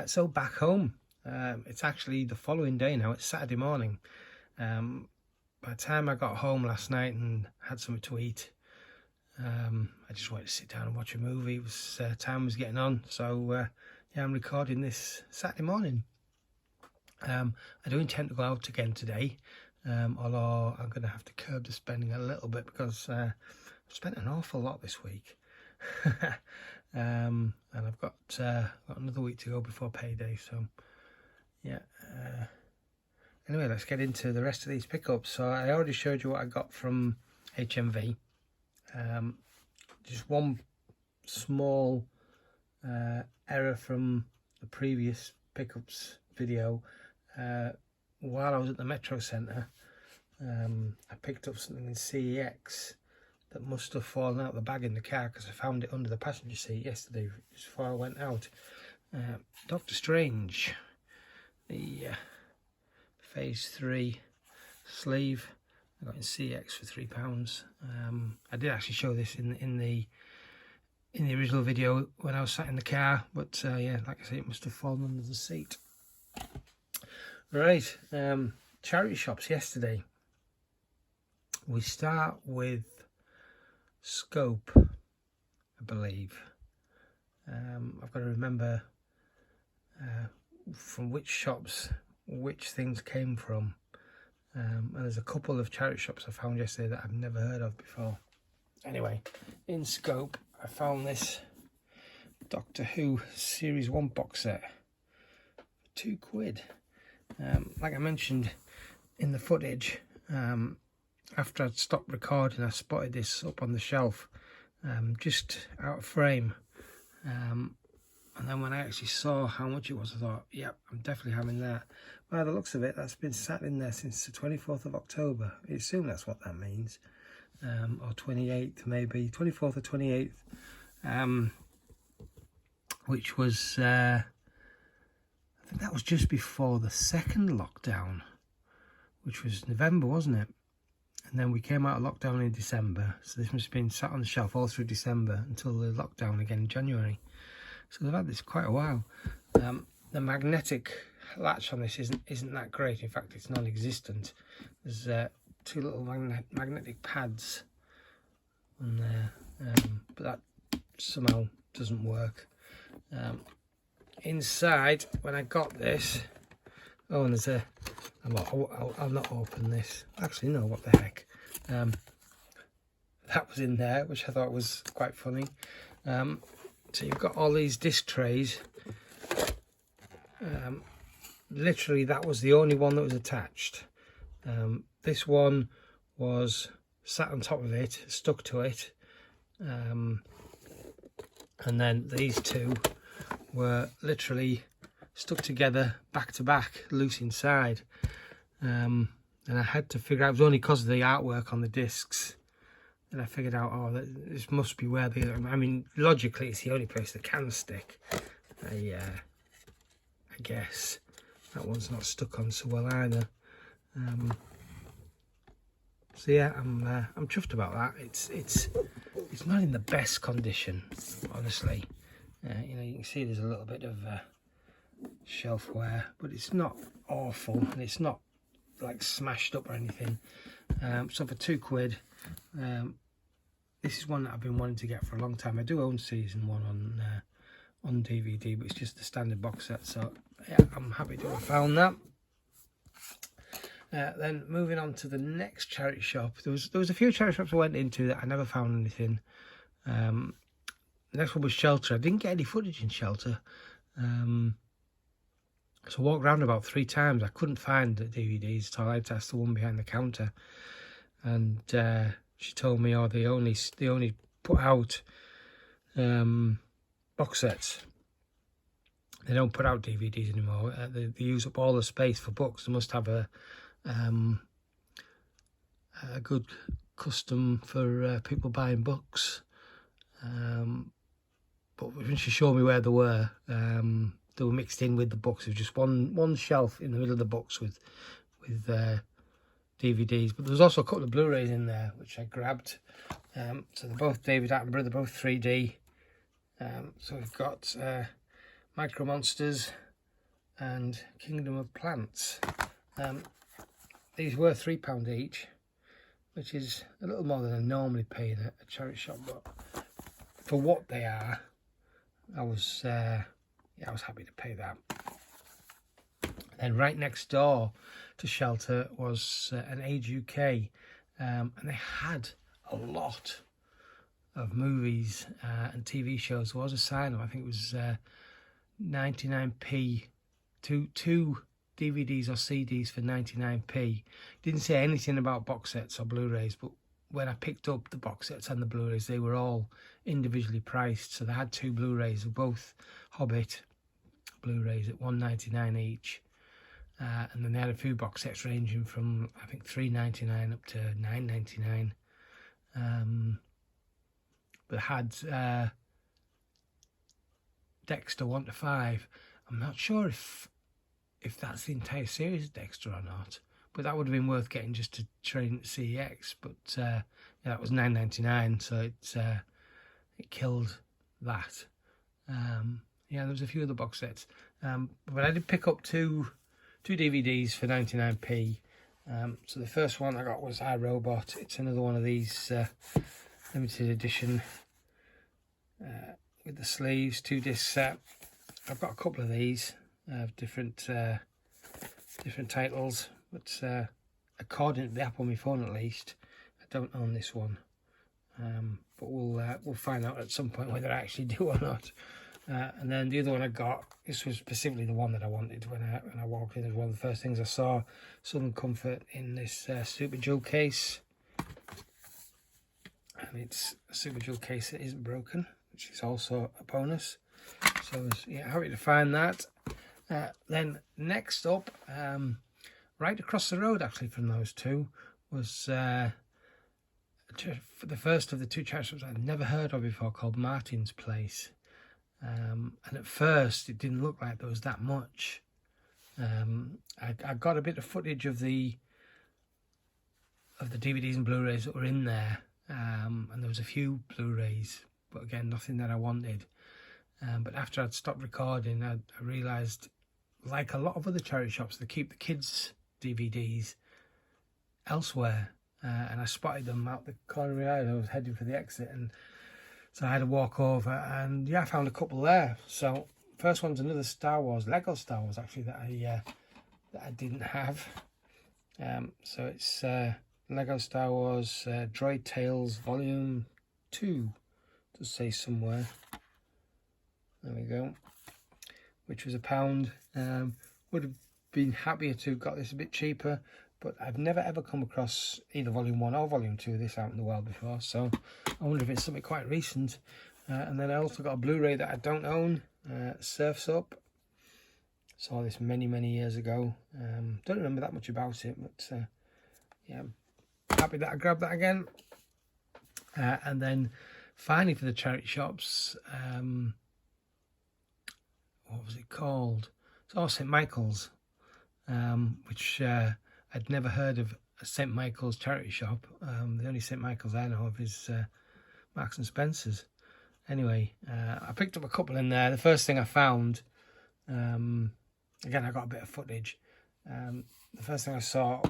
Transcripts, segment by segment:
So back home, it's actually the following day now. It's Saturday morning. By the time I got home last night and had something to eat, I just wanted to sit down and watch a movie. It was time was getting on, so yeah, I'm recording this Saturday morning. I do intend to go out again today, although I'm going to have to curb the spending a little bit because I've spent an awful lot this week. And I've got another week to go before payday, so yeah. Anyway, let's get into the rest of these pickups. So I already showed you what I got from HMV. Just one small error from the previous pickups video. While I was at the Metro Centre, I picked up something in CEX that must have fallen out of the bag in the car because I found it under the passenger seat yesterday just before I went out. Doctor Strange, the Phase 3 sleeve, I got in CEX for £3. I did actually show this in the original video when I was sat in the car, but yeah, like I say, it must have fallen under the seat. Right, charity shops yesterday. We start with Scope, I believe. I've got to remember from which shops which things came from. And there's a couple of charity shops I found yesterday that I've never heard of before. Anyway, in Scope, I found this Doctor Who Series 1 box set for £2. Like I mentioned in the footage, after I'd stopped recording, I spotted this up on the shelf, just out of frame. And then when I actually saw how much it was, I thought, yep, I'm definitely having that. By the looks of it, that's been sat in there since the 24th of October. I assume that's what that means. Or 28th, maybe. 24th or 28th. Which was, I think that was just before the second lockdown, which was November, wasn't it? And then we came out of lockdown in December. So this must have been sat on the shelf all through December until the lockdown again in January. So they've had this quite a while. The magnetic latch on this isn't that great. In fact, it's non-existent. There's two little magnetic pads on there, but that somehow doesn't work. Inside, when I got this, oh, and there's a, I'll not open this. Actually, no, what the heck. That was in there, which I thought was quite funny. So you've got all these disc trays. Literally, that was the only one that was attached. This one was sat on top of it, stuck to it. And then these two were literally stuck together, back to back, loose inside. And I had to figure out, it was only because of the artwork on the discs that I figured out, oh, this must be where they, I mean, logically, it's the only place they can stick. I guess that one's not stuck on so well either. So yeah, I'm chuffed about that. It's not in the best condition, honestly. You know, you can see there's a little bit of shelf wear, but it's not awful, and it's not like smashed up or anything. So for £2, this is one that I've been wanting to get for a long time. I do own season 1 on DVD, but it's just the standard box set, so yeah, I'm happy to have found that. Then moving on to the next charity shop, there was a few charity shops I went into that I never found anything. The next one was Shelter. I didn't get any footage in Shelter, so I walked around about 3 times. I couldn't find the DVDs, so I had to ask the one behind the counter, and she told me, oh, they only put out box sets. They don't put out DVDs anymore. They use up all the space for books. They must have a good custom for people buying books. But when she showed me where they were mixed in with the books. There was just one shelf in the middle of the books with DVDs, but there was also a couple of Blu-rays in there which I grabbed. So they're both David Attenborough, they're both 3D. So we've got Micro Monsters and Kingdom of Plants. These were £3 each, which is a little more than I normally pay in a charity shop, but for what they are, I was happy to pay that. Then right next door to Shelter was an Age UK, and they had a lot of movies and TV shows. There was a sign up, I think it was 99p, two DVDs or CDs for 99p. Didn't say anything about box sets or Blu-rays, but when I picked up the box sets and the Blu-rays, they were all individually priced. So they had 2 Blu-rays of both Hobbit Blu-rays at £1.99 each. And then they had a few box sets ranging from, I think, £3.99 up to £9.99. But had Dexter 1 to 5. I'm not sure if that's the entire series of Dexter or not, but that would have been worth getting just to train at CEX. But yeah, that was £9.99, so it killed that. Yeah, there was a few other box sets, but I did pick up two DVDs for 99p. So the first one I got was iRobot. It's another one of these limited edition with the sleeves, 2-disc set. I've got a couple of these different titles, but according to the app on my phone at least, I don't own this one. But we'll find out at some point whether I actually do or not. And then the other one I got, this was specifically the one that I wanted when I walked in. It was one of the first things I saw. Southern Comfort in this super jewel case, and it's a super jewel case that isn't broken, which is also a bonus. So I was happy to find that. Then next up, right across the road actually from those two, was the first of the 2 charity shops I'd never heard of before, called Martin's Place. And at first it didn't look like there was that much. I got a bit of footage of the DVDs and Blu-rays that were in there, and there was a few Blu-rays, but again nothing that I wanted. But after I'd stopped recording, I realised, like a lot of other charity shops, they keep the kids' DVDs elsewhere, and I spotted them out the corner of my eye. I was heading for the exit, and so I had to walk over, and yeah, I found a couple there. So first one's another Star Wars, Lego Star Wars actually, that I didn't have. So it's Lego Star Wars Droid Tales Volume 2, to say somewhere. There we go. Which was £1. Would have been happier to have got this a bit cheaper, but I've never ever come across either Volume 1 or Volume 2 of this out in the world before, so I wonder if it's something quite recent. And then I also got a Blu-ray that I don't own, Surf's Up. Saw this many years ago. Don't remember that much about it, but yeah, I'm happy that I grabbed that again. And then finally for the charity shops, what was it called? It's all St Michael's, which I'd never heard of a St Michael's charity shop. The only St Michael's I know of is Marks and Spencer's. Anyway, I picked up a couple in there. The first thing I found, again I got a bit of footage. The first thing I saw,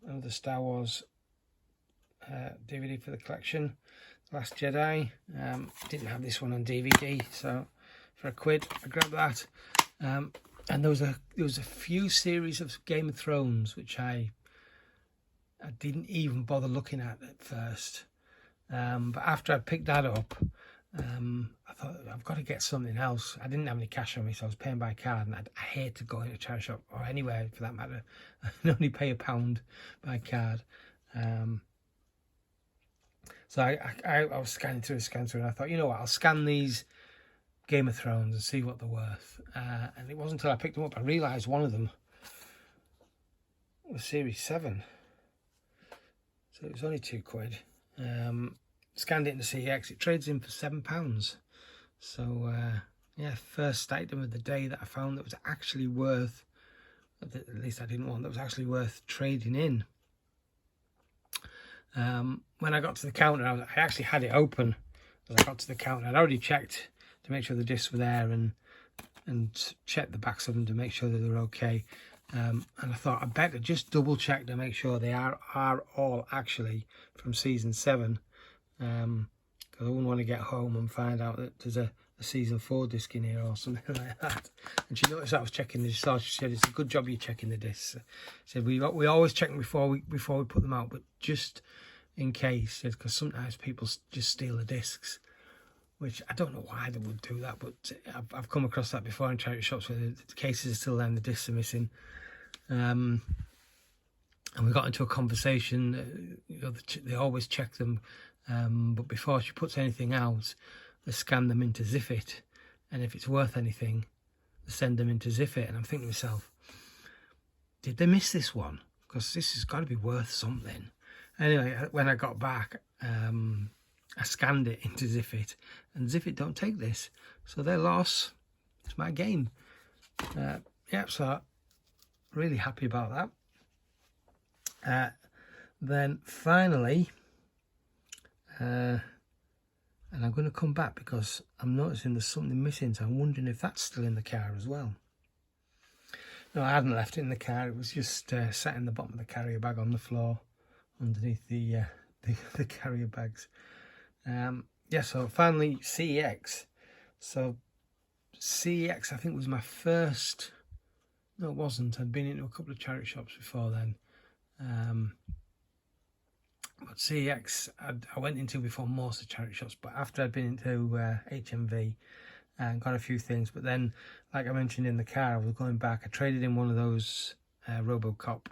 another Star Wars DVD for the collection, Last Jedi. Didn't have this one on DVD, so for £1 I grabbed that. And there was a few series of Game of Thrones which I didn't even bother looking at first. But after I picked that up, I thought, I've got to get something else. I didn't have any cash on me, so I was paying by card, and I hate to go into a charity shop, or anywhere for that matter. I can only pay £1 by card. So I was scanning through, and I thought, you know what, I'll scan these Game of Thrones and see what they're worth. And it wasn't until I picked them up I realised one of them was Series 7. So it was only £2. Scanned it into CEX, it trades in for £7. So yeah, first item of the day that I found that was actually worth, at least I didn't want, that was actually worth trading in. When I got to the counter, I actually had it open as I got to the counter. I'd already checked to make sure the discs were there, and and checked the backs of them to make sure that they're okay. And I thought I'd better just double check to make sure they are all actually from season 7, because I wouldn't want to get home and find out that there's a season 4 disc in here or something like that. And she noticed I was checking the discs. She said, "It's a good job you're checking the discs." She said, we always check them before we put them out, but just in case, because sometimes people just steal the discs, which I don't know why they would do that, but I've come across that before in charity shops where the cases are still there and the discs are missing. And we got into a conversation. They always check them, but before she puts anything out, they scan them into Ziffit, and if it's worth anything, they send them into Ziffit. And I'm thinking to myself, did they miss this one? Because this has got to be worth something. Anyway, when I got back, I scanned it into Ziffit, and Ziffit don't take this, so their loss. It's my gain. Yeah, so really happy about that. Then finally, and I'm going to come back because I'm noticing there's something missing, so I'm wondering if that's still in the car as well. No, I hadn't left it in the car. It was just sat in the bottom of the carrier bag on the floor underneath the carrier bags. Yeah, so finally CEX. So CEX, I think, was my first. No, it wasn't. I'd been into a couple of charity shops before then. But CEX, I went into before most of the charity shops, but after I'd been into HMV and got a few things. But then, like I mentioned in the car, I was going back. I traded in one of those Robocop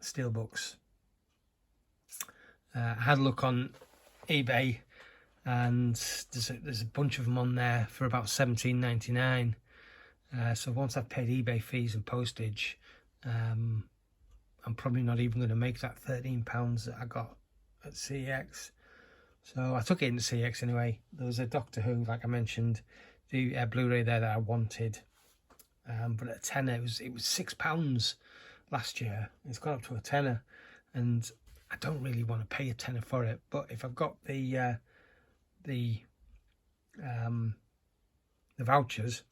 steelbooks. I had a look on eBay, and there's a bunch of them on there for about $17.99. So once I've paid eBay fees and postage, I'm probably not even going to make that £13 that I got at CEX. So I took it into CEX anyway. There was a Doctor Who, like I mentioned, the Blu-ray there that I wanted, but at a tenner, it was £6 last year. It's gone up to a tenner, and I don't really want to pay a tenner for it. But if I've got the vouchers,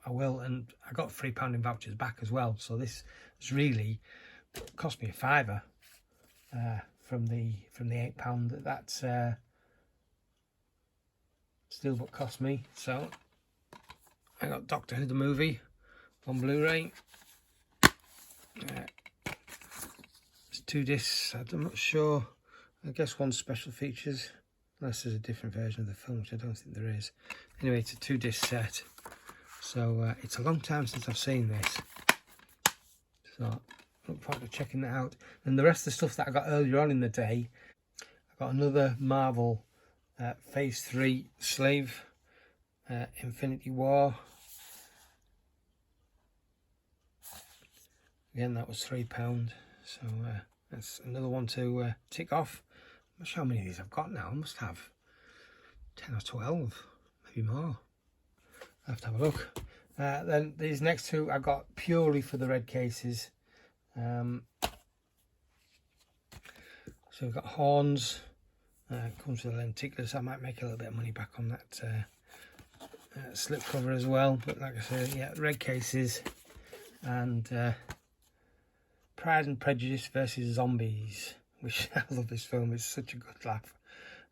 I will, and I got £3 in vouchers back as well. So this has really cost me a £5 from the £8 that steelbook cost me. So I got Doctor Who the movie on Blu-ray. It's 2 discs. I'm not sure. I guess one special features, unless there's a different version of the film, which I don't think there is. Anyway, it's a 2-disc set. So it's a long time since I've seen this. So I look forward to checking that out. And the rest of the stuff that I got earlier on in the day, I got another Marvel Phase 3 Slave, Infinity War. Again, that was £3. So that's another one to tick off. I'm not sure how many of these I've got now. I must have 10 or 12, maybe more. I have to have a look. Then these next 2 I got purely for the red cases. So we've got Horns. Comes with a lenticular, I might make a little bit of money back on that slip cover as well. But like I said, yeah, red cases. And Pride and Prejudice versus Zombies, which I love this film. It's such a good laugh.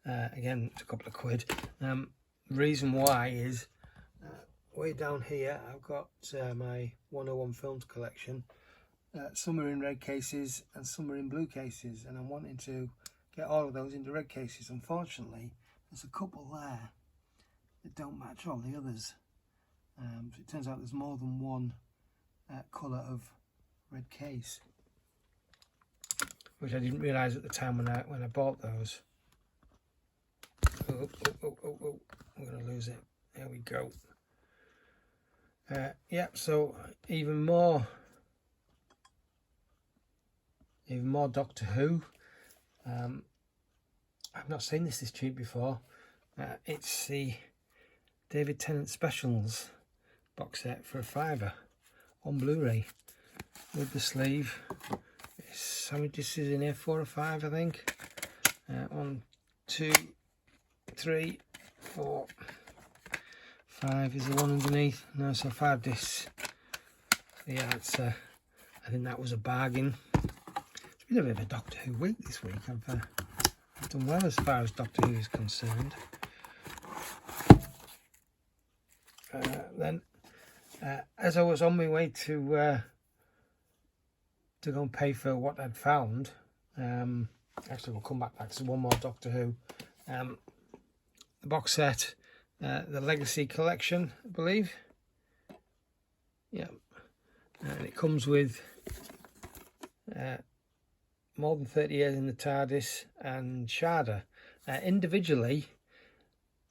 Again, it's a couple of quid. The reason why is way down here I've got my 101 films collection. Some are in red cases and some are in blue cases, and I'm wanting to get all of those into red cases. Unfortunately, there's a couple there that don't match all the others. So it turns out there's more than one colour of red case, which I didn't realise at the time when I bought those. Oh, I'm going to lose it. There we go. Yeah, so even more Doctor Who. I've not seen this cheap before. It's the David Tennant Specials box set for a £5 on Blu-ray with the sleeve. How many discs is in here? 4 or 5, I think. 1, 2, 3, 4, 5 is the one underneath. No, so 5 discs. Yeah, that's I think that was a bargain. It's been a bit of a Doctor Who week this week. I've done well as far as Doctor Who is concerned. Then, as I was on my way to go and pay for what I'd found, actually we'll come back to one more Doctor Who. The box set, the Legacy Collection, I believe. Yeah, and it comes with More Than 30 Years in the TARDIS and Sharda. Individually,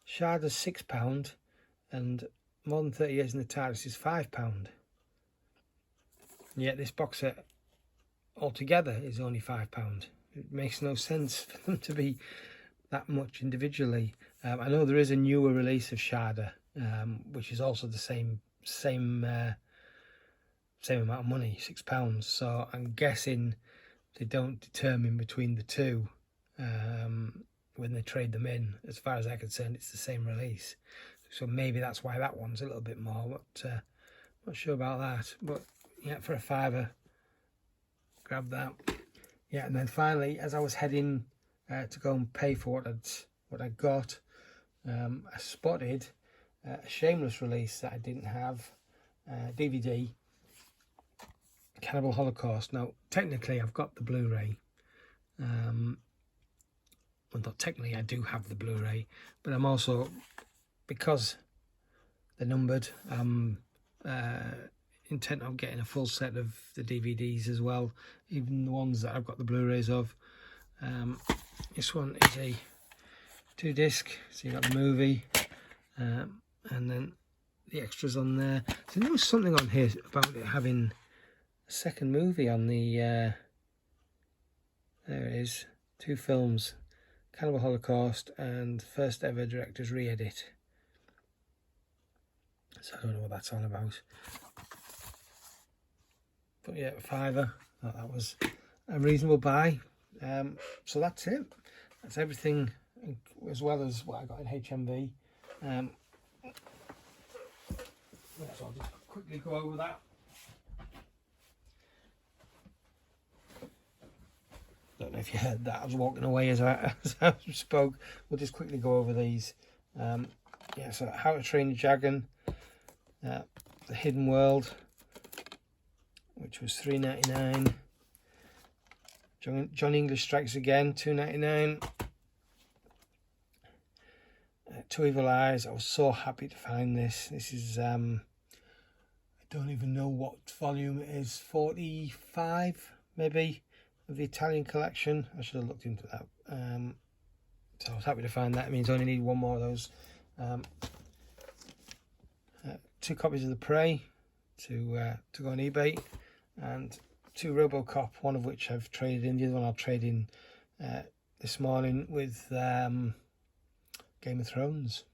Sharda's £6 and More Than 30 Years in the TARDIS is £5. Yet this box set altogether is only £5. It makes no sense for them to be that much individually. I know there is a newer release of Sharda, which is also the same amount of money, £6. So I'm guessing they don't determine between the two when they trade them in. As far as I'm concerned, it's the same release. So maybe that's why that one's a little bit more, but not sure about that. But yeah, for a £5, grab that. Yeah, and then finally, as I was heading to go and pay for what I got, I spotted a Shameless release that I didn't have, DVD, Cannibal Holocaust. Now, technically, I've got the Blu-ray. Well, not technically, I do have the Blu-ray, but I'm also, because they're numbered, I'm intent on getting a full set of the DVDs as well, even the ones that I've got the Blu-rays of. This one is a 2-disc, so you got the movie, and then the extras on there. So there was something on here about it having a second movie on the, there it is, 2 films, Cannibal Holocaust and first ever director's re-edit. So I don't know what that's all about. But yeah, £5, that was a reasonable buy. So that's it. That's everything, as well as what I got in HMV. So I'll just quickly go over that. Don't know if you heard that. I was walking away as I spoke. We'll just quickly go over these. Yeah, so How to Train Your Dragon, The Hidden World, which was £3.99. John English Strikes Again, £2.99. Two Evil Eyes. I was so happy to find this. This is I don't even know what volume it is. 45 maybe of the Italian collection. I should have looked into that. So I was happy to find that. It means I only need one more of those. 2 copies of The Prey to go on eBay, and 2 RoboCop, one of which I've traded in. The other one I'll trade in this morning with Game of Thrones,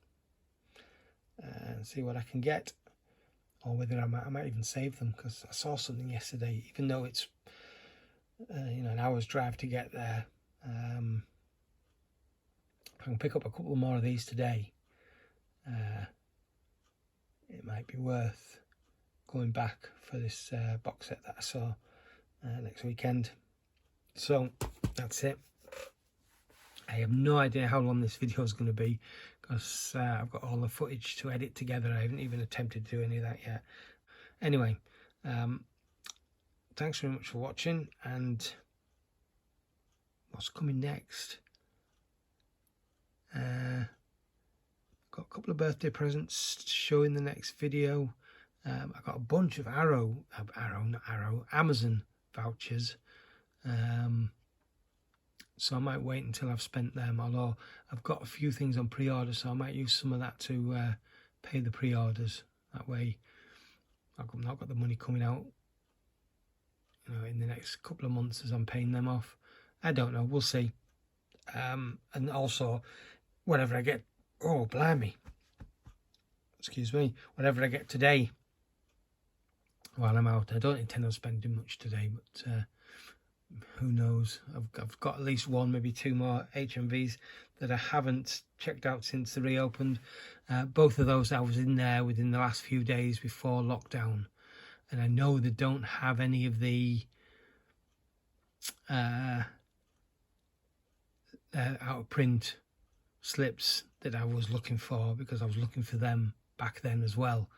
and see what I can get, or whether I might even save them, because I saw something yesterday, even though it's an hour's drive to get there. I can pick up a couple more of these today. It might be worth going back for this box set that I saw next weekend. So that's it. I have no idea how long this video is going to be, because I've got all the footage to edit together. I haven't even attempted to do any of that yet. Anyway, thanks very much for watching, and what's coming next? Got a couple of birthday presents to show in the next video. I got a bunch of Amazon vouchers. So I might wait until I've spent them, although I've got a few things on pre-order, so I might use some of that to pay the pre-orders. That way I've not got the money coming out in the next couple of months as I'm paying them off. I don't know, we'll see. And also, whatever I get, oh blimey, excuse me, whatever I get today while I'm out, I don't intend on spending much today, but who knows? I've got at least one, maybe two more HMVs that I haven't checked out since they reopened. Both of those I was in there within the last few days before lockdown, and I know they don't have any of the out of print slips that I was looking for, because I was looking for them back then as well.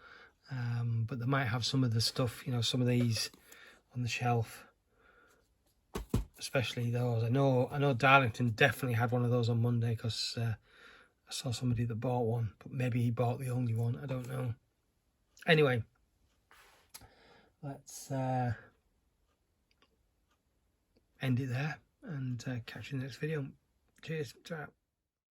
But they might have some of the stuff, you know, some of these on the shelf, especially those. I know Darlington definitely had one of those on Monday, because I saw somebody that bought one, but maybe he bought the only one, I don't know. Anyway, let's end it there and catch you in the next video. Cheers. Ciao.